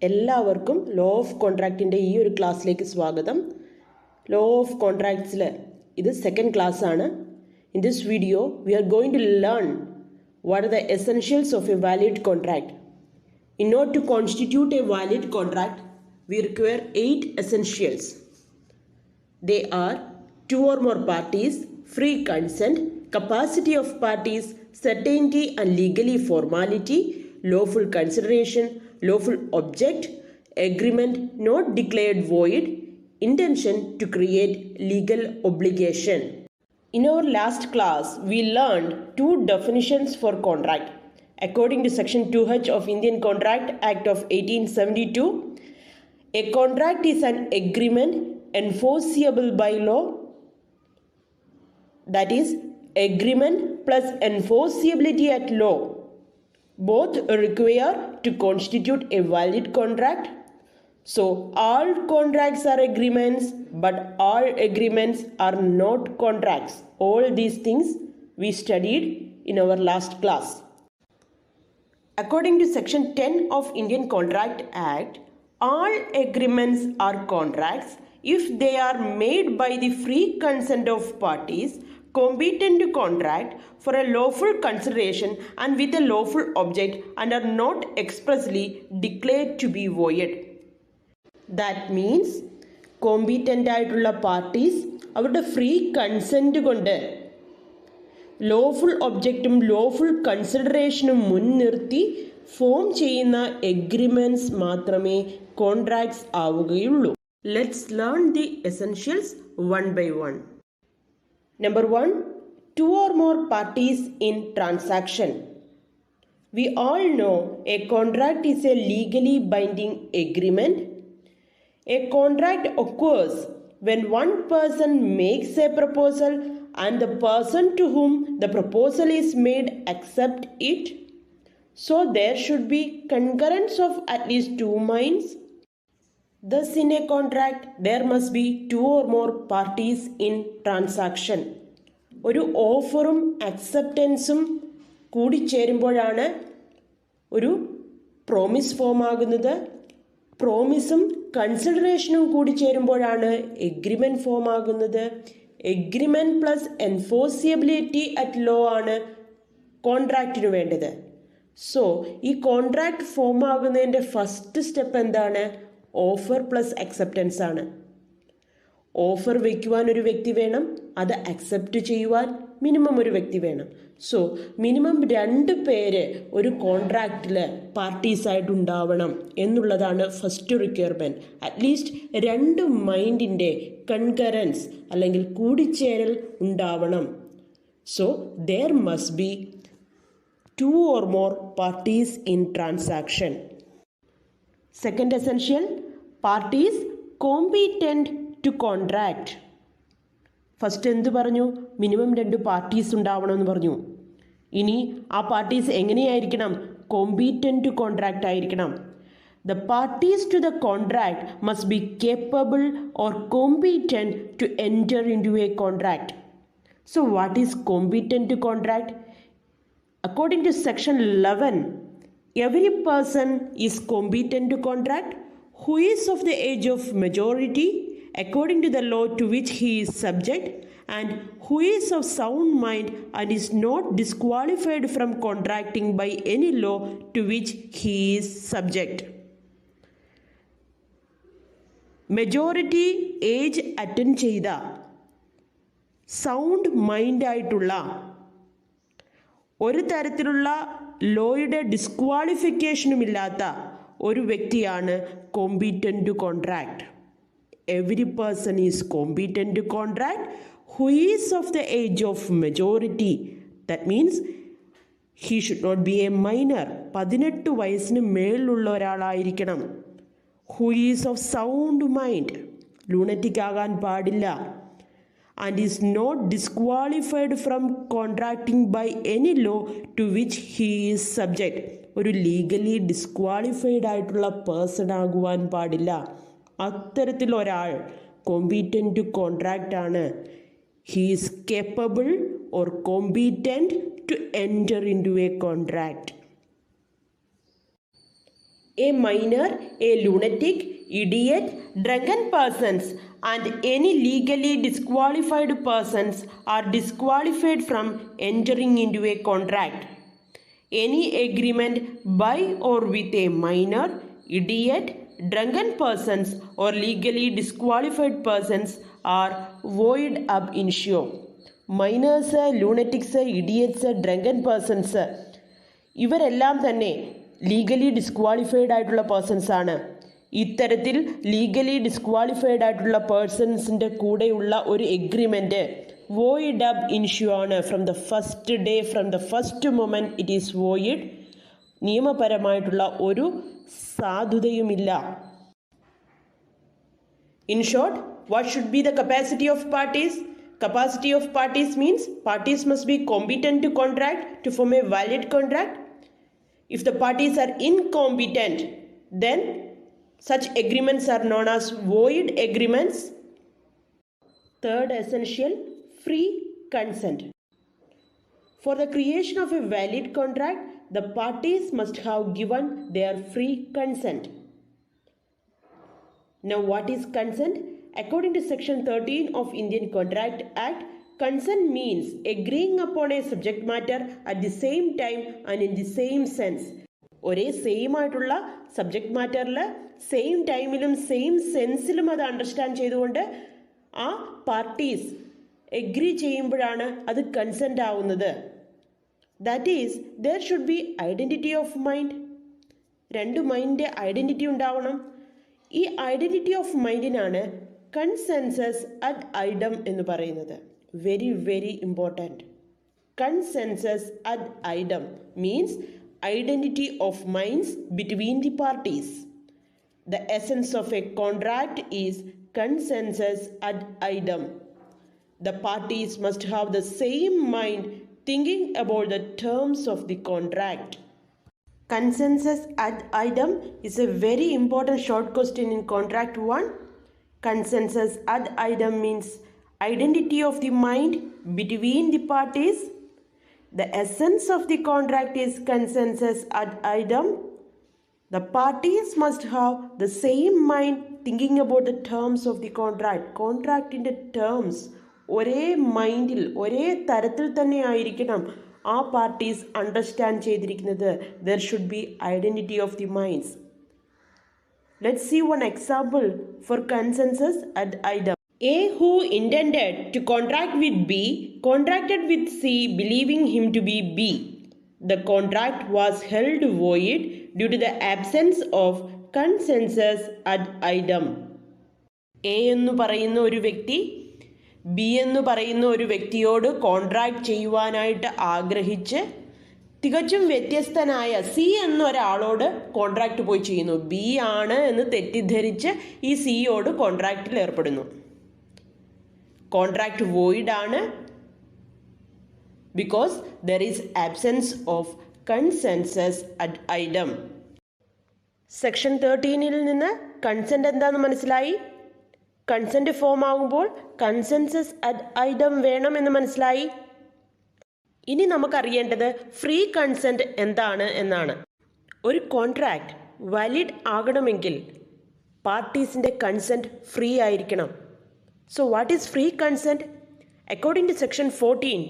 എല്ലാവർക്കും law of കോൺട്രാക്റ്റിൻ്റെ ഈ ഒരു ക്ലാസ്സിലേക്ക് സ്വാഗതം. ലോ ഓഫ് കോൺട്രാക്ട്സിൽ ഇത് സെക്കൻഡ് ക്ലാസ് ആണ്. In this video we are going to learn what are the essentials of a valid contract. In order to constitute a valid contract, we require 8 essentials. They are 2 or more parties, free consent, capacity of parties, certainty and legally formality, lawful consideration, lawful object, agreement not declared void, intention to create legal obligation. In our last class, we learned 2 definitions for contract. According to Section 2H of Indian Contract Act of 1872, a contract is an agreement enforceable by law. That is, agreement plus enforceability at law both require to constitute a valid contract. So, all contracts are agreements, but all agreements are not contracts. All these things we studied in our last class. According to Section 10 of Indian Contract Act, all agreements are contracts if they are made by the free consent of parties competent to contract for a lawful consideration and with a lawful object and are not expressly declared to be void. That means competent ആയിട്ടുള്ള parties അവരുടെ free consent കൊണ്ട് lawful ഒബ്ജക്റ്റും lawful കൺസിഡറേഷനും മുൻനിർത്തി form ചെയ്യുന്ന agreements മാത്രമേ contracts ആവുകയുള്ളൂ. Let's learn the essentials one by one. Number 1, 2 or more parties in transaction. We all know a contract is a legally binding agreement. A contract occurs when one person makes a proposal and the person to whom the proposal is made accept it. So there should be concurrence of at least 2 minds. Thus in a contract there must be 2 or more parties in transaction. ഒരു ഓഫറും അക്സെപ്റ്റൻസും കൂടിച്ചേരുമ്പോഴാണ് ഒരു promise form ആകുന്നത്. പ്രോമിസും കൺസിഡറേഷനും കൂടി ചേരുമ്പോഴാണ് agreement form ആകുന്നത്. Agreement plus എൻഫോഴ്സിയബിലിറ്റി at low ആണ് കോൺട്രാക്റ്റിന് വേണ്ടത്. So ഈ contract form ആകുന്നതിൻ്റെ first step എന്താണ്? ഓഫർ പ്ലസ് അക്സെപ്റ്റൻസ് ആണ്. ഓഫർ വയ്ക്കുവാൻ ഒരു വ്യക്തി വേണം, അത് അക്സെപ്റ്റ് ചെയ്യുവാൻ മിനിമം ഒരു വ്യക്തി വേണം. സോ മിനിമം 2 പേര് ഒരു കോൺട്രാക്റ്റിൽ പാർട്ടീസായിട്ടുണ്ടാവണം എന്നുള്ളതാണ് ഫസ്റ്റ് റിക്വയർമെൻറ്റ്. അറ്റ്ലീസ്റ്റ് 2 മൈൻഡിൻ്റെ കൺകറൻസ് അല്ലെങ്കിൽ കൂടിച്ചേരൽ ഉണ്ടാവണം. So there must be 2 or more parties in transaction. Second essential, parties competent to contract. First എന്ത് പറഞ്ഞു? മിനിമം 2 പാർട്ടീസ് ഉണ്ടാവണമെന്ന് പറഞ്ഞു. ഇനി ആ പാർട്ടീസ് എങ്ങനെയായിരിക്കണം? കോമ്പീറ്റൻറ്റ് ടു കോൺട്രാക്റ്റ് ആയിരിക്കണം. The parties to the contract must be capable or competent to enter into a contract. So what is competent to contract? According to Section 11, every person is competent to contract who is of the age of majority according to the law to which he is subject and who is of sound mind and is not disqualified from contracting by any law to which he is subject. Majority age attain ചെയ്ത sound മൈൻഡായിട്ടുള്ള ഒരു തരത്തിലുള്ള ലോയുടെ ഡിസ്ക്വാളിഫിക്കേഷനുമില്ലാത്ത ഒരു വ്യക്തിയാണ് competent to contract. Every person is competent to contract who is of the age of majority. That means he should not be a minor. 18 വയസ്സിന് മേളിലുള്ള ഒരാളായിരിക്കണം. Who is of sound mind, lunatic ആകാൻ പാടില്ല. And is not disqualified from contracting by any law to which he is subject. ഒരു legally disqualified ആയിട്ടുള്ള person ആകുവാൻ പാടില്ല. അത്തരത്തിലൊരാൾ competent to contract ആണ്. He is capable or competent to enter into a contract. A minor, a lunatic, idiot, drunken persons and any legally disqualified persons are disqualified from entering into a contract. Any agreement by or with a minor, idiot, drunken persons or legally disqualified persons are void ab initio. Minors, lunatics, idiots, drunken persons ഇവരെല്ലാം തന്നെ legally disqualified ആയിട്ടുള്ള persons ആണ്. ഇത്തരത്തിൽ legally disqualified ആയിട്ടുള്ള പേഴ്സൺസിൻ്റെ കൂടെയുള്ള ഒരു agreement void ab initio ആണ്. From the first day, from the first moment it is void. നിയമപരമായിട്ടുള്ള ഒരു സാധുതയുമില്ല. In short, what should be the capacity of parties? Capacity of parties means parties must be competent to contract to form a valid contract. If the parties are incompetent, then such agreements are known as void agreements. Third essential, free consent. For the creation of a valid contract, the parties must have given their free consent. Now, what is consent? According to Section 13 of Indian Contract Act, consent means agreeing upon a subject matter at the same time and in the same sense. ഒരേ same ആയിട്ടുള്ള subject മാറ്ററിൽ same ടൈമിലും same സെൻസിലും അത് understand ചെയ്തുകൊണ്ട് ആ parties agree ചെയ്യുമ്പോഴാണ് അത് consent ആവുന്നത്. That is there should be identity of mind. രണ്ട് മൈൻഡിൻ്റെ ഐഡൻറ്റിറ്റി ഉണ്ടാവണം. ഈ ഐഡൻറ്റിറ്റി ഓഫ് മൈൻഡിനാണ് കൺസെൻസസ് അഡ് ഐഡം എന്ന് പറയുന്നത്. Very very important. Consensus ad idem means identity of minds between the parties. The essence of a contract is consensus ad idem. The parties must have the same mind thinking about the terms of the contract. Consensus ad idem is a very important short question in contract 1. Consensus ad idem means identity of the mind between the parties. The essence of the contract is consensus ad idem. The parties must have the same mind thinking about the terms of the contract. കോൺട്രാക്റ്റിൻ്റെ terms ഒരേ മൈൻഡിൽ ഒരേ തരത്തിൽ തന്നെ ആയിരിക്കണം ആ parties understand ചെയ്തിരിക്കുന്നത്. There should be identity of the minds. Let's see one example for consensus ad idem. A who intended to contract with B contracted with C believing him to be B. The contract was held void due to the absence of consensus ad idem. A എന്ന് പറയുന്ന ഒരു വ്യക്തി B എന്ന് പറയുന്ന ഒരു വ്യക്തിയോട് contract ചെയ്യുവാനായിട്ട് ആഗ്രഹിച്ച് തികച്ചും വ്യത്യസ്തനായ സി എന്നൊരാളോട് കോൺട്രാക്ട് പോയി ചെയ്യുന്നു. ബി ആണ് എന്ന് തെറ്റിദ്ധരിച്ച് ഈ സിയോട് കോൺട്രാക്റ്റിൽ ഏർപ്പെടുന്നു. കോൺട്രാക്ട് വോയിഡ് ആണ് because there is absence of consensus ad idem. Section 13 നിന്ന് കൺസെൻറ്റ് എന്താണെന്ന് മനസ്സിലായി. കൺസെൻറ്റ് ഫോം ആകുമ്പോൾ കൺസെൻസസ് അഡ് ഐഡം വേണമെന്ന് മനസ്സിലായി. ഇനി നമുക്കറിയേണ്ടത് ഫ്രീ കൺസെൻറ്റ് എന്താണ് എന്നാണ്. ഒരു കോൺട്രാക്ട് വാലിഡ് ആകണമെങ്കിൽ പാർട്ടീസിൻ്റെ കൺസെൻറ്റ് ഫ്രീ ആയിരിക്കണം. So what is free consent? According to Section 14,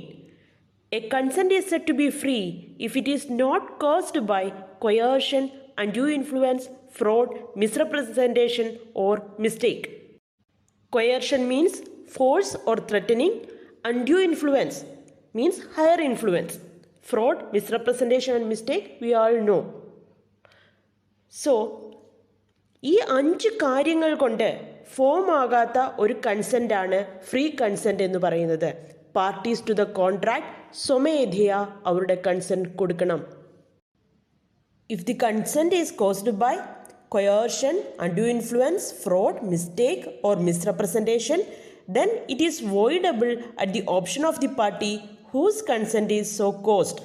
a consent is said to be free if it is not caused by coercion, undue influence, fraud, misrepresentation or mistake. Coercion means force or threatening. Undue influence means higher influence. Fraud, misrepresentation and mistake we all know. So ഈ 5 കാര്യങ്ങൾ കൊണ്ട് form ആകാത്ത ഒരു കൺസെൻ്റാണ് free consent എന്ന് പറയുന്നത്. Parties to the contract സ്വമേധയാ അവരുടെ consent കൊടുക്കണം. If the consent is caused by coercion, undue influence, fraud, mistake or misrepresentation, then it is voidable at the option of the party whose consent is so caused.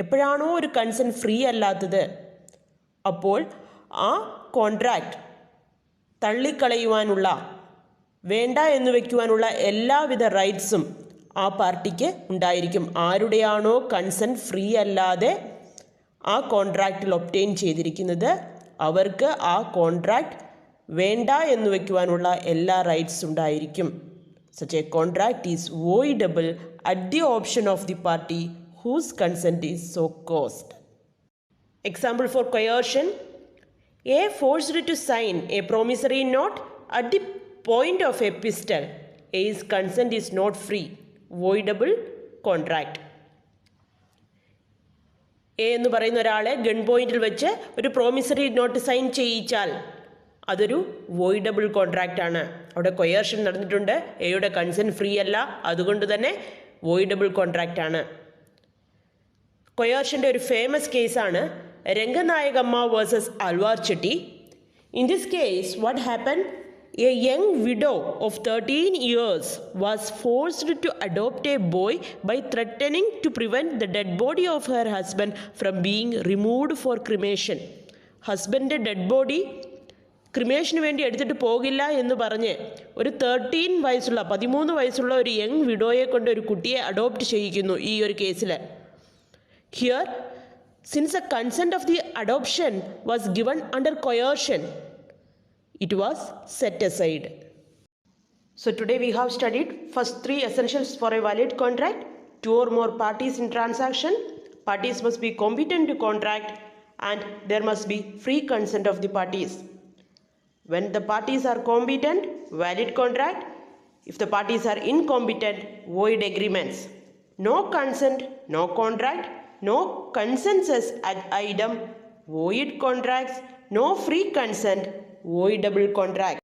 എപ്പോഴാണോ ഒരു consent free അല്ലാത്തത് അപ്പോൾ ആ contract തള്ളിക്കളയുവാനുള്ള വേണ്ട എന്ന് വയ്ക്കുവാനുള്ള എല്ലാവിധ റൈറ്റ്സും ആ പാർട്ടിക്ക് ഉണ്ടായിരിക്കും. ആരുടെയാണോ കൺസെൻറ്റ് ഫ്രീ അല്ലാതെ ആ കോൺട്രാക്റ്റിൽ ഒബ്റ്റെയിൻ ചെയ്തിരിക്കുന്നത് അവർക്ക് ആ കോൺട്രാക്റ്റ് വേണ്ട എന്ന് വയ്ക്കുവാനുള്ള എല്ലാ റൈറ്റ്സ് ഉണ്ടായിരിക്കും. Such a contract is voidable at the option of the party whose consent is so caused. Example for coercion. A forced to sign a promissory note at the point of a pistol. A's consent is not free. Voidable contract. A എന്ന് പറയുന്ന ഒരാളെ gun പോയിന്റിൽ വെച്ച് ഒരു promissory note sign ചെയ്യിച്ചാൽ അതൊരു voidable contract ആണ്. അവിടെ കൊയേർഷൻ നടന്നിട്ടുണ്ട്, എയുടെ കൺസെൻറ്റ് ഫ്രീ അല്ല, അതുകൊണ്ട് തന്നെ വോയിഡബിൾ കോൺട്രാക്റ്റ് ആണ്. കൊയേർഷൻ്റെ ഒരു ഫേമസ് കേസാണ് രംഗനായകമ്മ versus Alwarchetti. In this case, what happened? A young widow of 13 years was forced to adopt a boy by threatening to prevent the dead body of her husband from being removed for cremation. Husband dead body ക്രിമേഷന് വേണ്ടി എടുത്തിട്ട് പോകില്ല എന്ന് പറഞ്ഞ് ഒരു 13 വയസ്സുള്ള ഒരു young വിഡോയെ കൊണ്ട് ഒരു കുട്ടിയെ അഡോപ്റ്റ് ചെയ്യിക്കുന്നു ഈ ഒരു കേസിൽ. Here, since the consent of the adoption was given under coercion, it was set aside. So today we have studied first 3 essentials for a valid contract. 2 or more parties in transaction. Parties must be competent to contract and there must be free consent of the parties. When the parties are competent, valid contract. If the parties are incompetent, void agreements. No consent, no contract. No consensus ad-Idem, void contracts. No free consent, voidable contract.